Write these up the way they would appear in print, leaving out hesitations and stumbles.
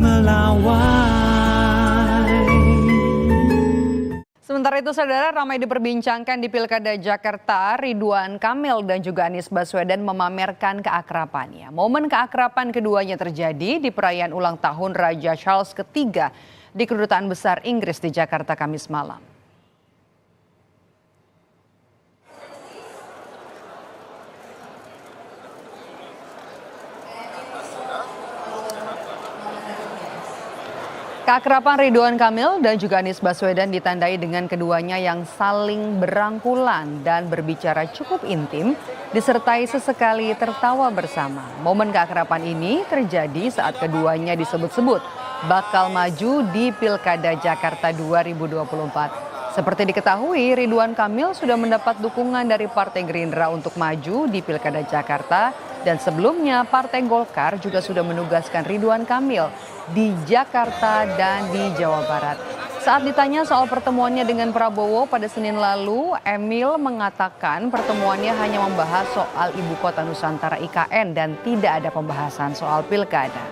melawai. Sementara itu, saudara, ramai diperbincangkan di Pilkada Jakarta, Ridwan Kamil dan juga Anies Baswedan memamerkan keakrabannya. Momen keakraban keduanya terjadi di perayaan ulang tahun Raja Charles III di Kedutaan Besar Inggris di Jakarta Kamis malam. Keakraban Ridwan Kamil dan juga Anies Baswedan ditandai dengan keduanya yang saling berangkulan dan berbicara cukup intim, disertai sesekali tertawa bersama. Momen keakraban ini terjadi saat keduanya disebut-sebut bakal maju di Pilkada Jakarta 2024. Seperti diketahui, Ridwan Kamil sudah mendapat dukungan dari Partai Gerindra untuk maju di Pilkada Jakarta, dan sebelumnya Partai Golkar juga sudah menugaskan Ridwan Kamil di Jakarta dan di Jawa Barat. Saat ditanya soal pertemuannya dengan Prabowo pada Senin lalu, Emil mengatakan pertemuannya hanya membahas soal Ibu Kota Nusantara IKN dan tidak ada pembahasan soal pilkada.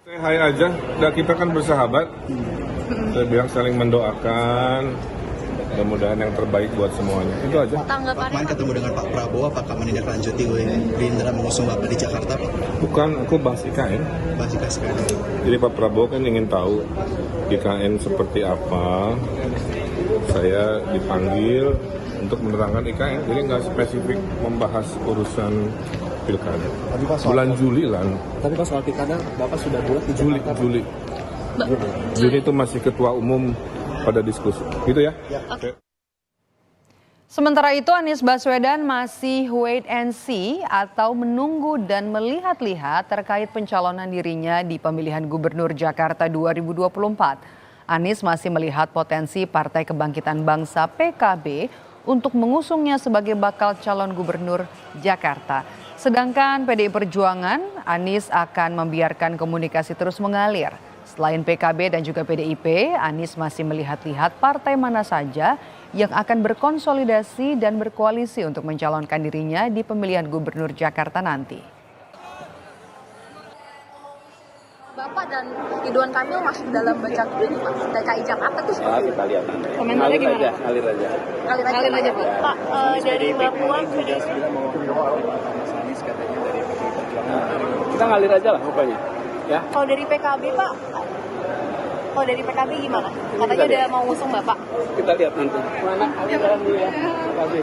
Hai aja, kita kan bersahabat. Saya bilang saling mendoakan, mudah-mudahan yang terbaik buat semuanya. Itu aja. Kemarin ketemu dengan Pak Prabowo, apakah menindaklanjuti Gerindra mengusung Bapak di Jakarta, Pak? Bukan, aku bahas IKN. Bahas IKN. Jadi Pak Prabowo kan ingin tahu IKN seperti apa. Saya dipanggil untuk menerangkan IKN, jadi nggak spesifik membahas urusan pilkada. Bulan Juli lah. Tapi pas soal pilkada, Bapak sudah buat di Jakarta? Juli itu masih ketua umum pada diskusi, gitu ya? Okay. Sementara itu, Anies Baswedan masih wait and see atau menunggu dan melihat-lihat terkait pencalonan dirinya di pemilihan Gubernur Jakarta 2024. Anies masih melihat potensi Partai Kebangkitan Bangsa PKB untuk mengusungnya sebagai bakal calon gubernur Jakarta. Sedangkan PDI Perjuangan, Anies akan membiarkan komunikasi terus mengalir. Selain PKB dan juga PDIP, Anies masih melihat-lihat partai mana saja yang akan berkonsolidasi dan berkoalisi untuk mencalonkan dirinya di pemilihan Gubernur Jakarta nanti. Bapak dan Ridwan Kamil masuk dalam baca ini Pak, DKI Jakarta itu seperti kita lihat. Komentarnya gimana? Ngalir aja. Ngalir aja Pak. Pak, dari Mbak Puan sudah Kita ngalir aja lah pokoknya. Ya. Kalau dari PKB Pak, kalau dari PKB gimana? Katanya udah mau ngusung Bapak. Kita lihat nanti. Mana? Jalan dulu ya.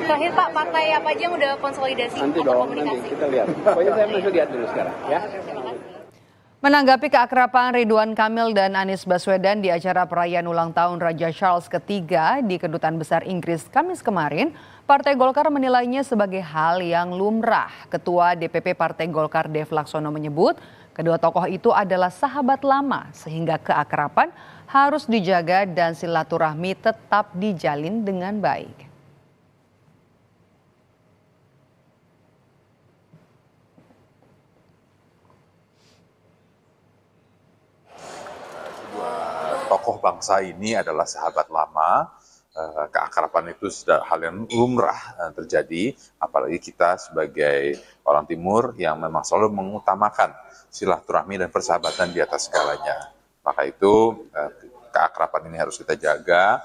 Terakhir Pak, partai apa aja yang udah konsolidasi nanti atau dong, komunikasi? nanti kita lihat. Pokoknya saya masih lihat dulu sekarang ya. Menanggapi keakraban Ridwan Kamil dan Anies Baswedan di acara perayaan ulang tahun Raja Charles III di Kedutaan Besar Inggris Kamis kemarin, Partai Golkar menilainya sebagai hal yang lumrah. Ketua DPP Partai Golkar Dev Laksono menyebut kedua tokoh itu adalah sahabat lama sehingga keakraban harus dijaga dan silaturahmi tetap dijalin dengan baik. Tokoh bangsa ini adalah sahabat lama, keakraban itu sudah hal yang lumrah terjadi, apalagi kita sebagai orang Timur yang memang selalu mengutamakan silaturahmi dan persahabatan di atas segalanya. Maka itu keakraban ini harus kita jaga,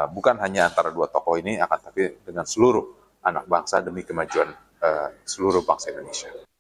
bukan hanya antara dua tokoh ini, akan tapi dengan seluruh anak bangsa demi kemajuan seluruh bangsa Indonesia.